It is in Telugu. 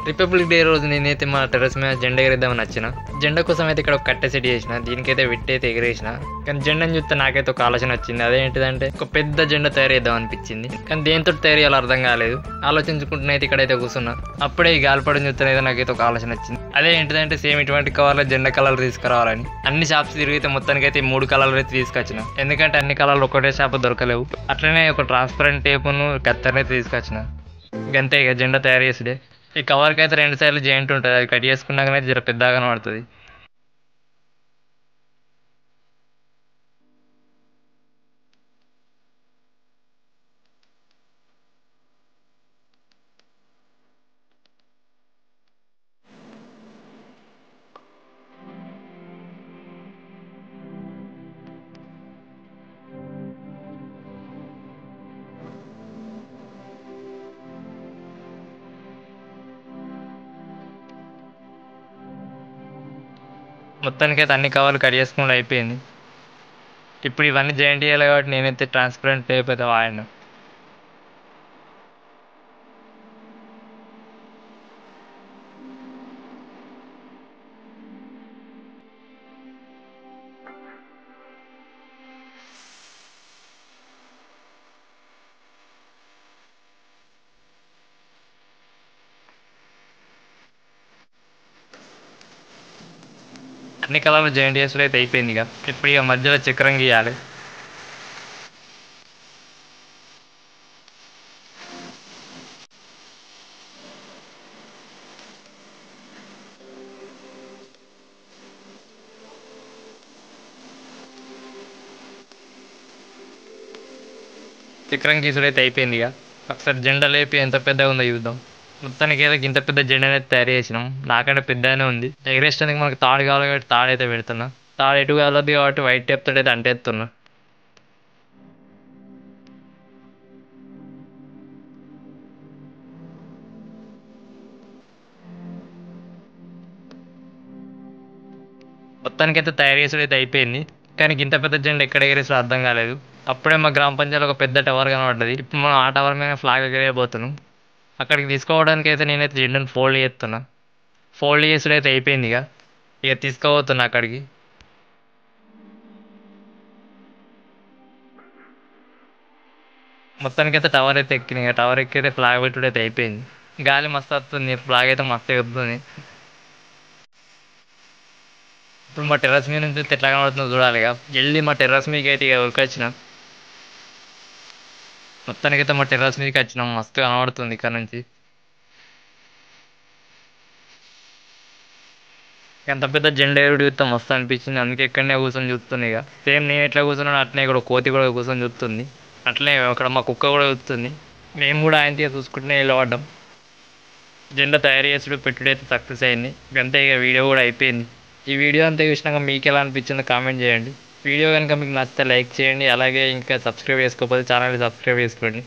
రిపబ్లిక్ డే రోజు నేనైతే మా టెర్రస్ మీద జెండా ఎగరేద్దామని వచ్చిన. జెండా కోసం అయితే ఇక్కడ ఒక కట్టె సెట్ చేసిన, దీనికైతే విట్టయితే ఎగరేసిన. కానీ జెండాని చూస్తే నాకైతే ఒక ఆలోచన వచ్చింది. అదేంటిదంటే ఒక పెద్ద జెండా తయారు చేద్దాం అనిపించింది. కానీ దేంతో తయారు చేయాలో అర్థం కాలేదు. ఆలోచించుకుంటున్నైతే ఇక్కడైతే కూర్చున్నా. అప్పుడే ఈ గాలిపడం చూస్తేనైతే నాకైతే ఒక ఆలోచన వచ్చింది. అదే ఏంటిదంటే సేమ్ ఇటువంటి కవర్లో జెండా కలర్ తీసుకురావాలని. అన్ని షాప్స్ తిరిగితే మొత్తానికైతే 3 కలర్లు అయితే తీసుకొచ్చిన. ఎందుకంటే అన్ని కలర్లు ఒకటే షాప్ దొరకలేవు. అట్లనే ఒక ట్రాన్స్పరెంట్ టేపును కత్తెరని అయితే తీసుకొచ్చిన. ఇంకంతే ఇక జెండా తయారు చేసుడే. ఈ కవర్కి అయితే 2 సార్లు జాయింట్ ఉంటుంది, అది కట్ చేసుకున్నాకనే జర పెద్దగా కనబడుతుంది. మొత్తానికైతే అన్ని కవర్లు కట్ చేసుకుంటూ అయిపోయింది. ఇప్పుడు ఇవన్నీ జాయింట్ చేయాలి కాబట్టి నేనైతే ట్రాన్స్పరెంట్ టేప్ అయితే వాడినా. అన్ని కలర్లు జాయింట్ చేసుడు అయితే అయిపోయింది. ఇప్పుడు ఇక మధ్యలో చక్రం గీయాలి. చక్రం గీసుడు అయితే అయిపోయింది. ఒకసారి జెండా లేపి ఎంత పెద్దగా ఉందో చూద్దాం. మొత్తానికి ఏదో ఇంత పెద్ద జెండా అయితే తయారు చేసినాం. నాకంటే పెద్దగానే ఉంది. ఎగరేసడానికి మనకు తాడు కావాలి కాబట్టి తాడు అయితే పెడుతున్నా. తాడు ఎటు కాలదు కాబట్టి వైట్ టేప్ తోటి అయితే అంటేస్తున్నా. మొత్తానికైతే తయారు చేసుడు అయితే అయిపోయింది. కానీ ఇంత పెద్ద జెండా ఎక్కడ ఎగరేసో అర్థం కాలేదు. అప్పుడే మా గ్రామ పంచాయతీలో ఒక పెద్ద టవర్ కనబడ్డది. ఇప్పుడు మనం ఆ టవర్ మీద ఫ్లాగ్ ఎగరేయబోతున్నాం. అక్కడికి తీసుకోవడానికి అయితే నేనైతే జెండాను ఫోల్డ్ చేస్తున్నా. ఫోల్డ్ చేసుడు అయితే అయిపోయింది. ఇక తీసుకోబోతున్నా అక్కడికి. మొత్తానికైతే టవర్ అయితే ఎక్కినాయి. టవర్ ఎక్కితే ఫ్లాగ్ పెట్టుడు అయితే అయిపోయింది. గాలి మస్తు వస్తుంది, ఫ్లాగ్ అయితే మస్తు ఎగుతుంది. ఇప్పుడు మా టెర్రస్ మీద నుంచి ఎట్లా కనబడుతుందో చూడాలి. వెళ్ళి మా టెర్రస్ మీదకి అయితే ఇక ఉరికొచ్చిన. మొత్తానికైతే మా టెర్రస్ మీదకి వచ్చినాం. మస్తు కనబడుతుంది ఇక్కడ నుంచి. ఎంత పెద్ద జెండా ఎగుడు చూస్తే మస్తు అనిపించింది. అందుకే ఇక్కడనే కూర్చొని చూస్తుంది. సేమ్ నేను ఎట్లా కూర్చున్నాను అట్లనే ఇక్కడ కోతి కూడా కూర్చొని చూస్తుంది. అట్లనే అక్కడ మా కుక్క కూడా చూస్తుంది. మేము కూడా ఆయన చూసుకుంటూనే నిలబడ్డాం. జెండా తయారు చేసుడు పెట్టుడు అయితే సక్సెస్ అయింది. అంతే ఇక వీడియో కూడా అయిపోయింది. ఈ వీడియో అంతా చూసినాక మీకు ఎలా అనిపించిందో కామెంట్ చేయండి. వీడియో కనుక మీకు నచ్చితే లైక్ చేయండి. అలాగే ఇంకా సబ్స్క్రైబ్ చేసుకోకపోతే ఛానల్ని సబ్స్క్రైబ్ చేసుకోండి.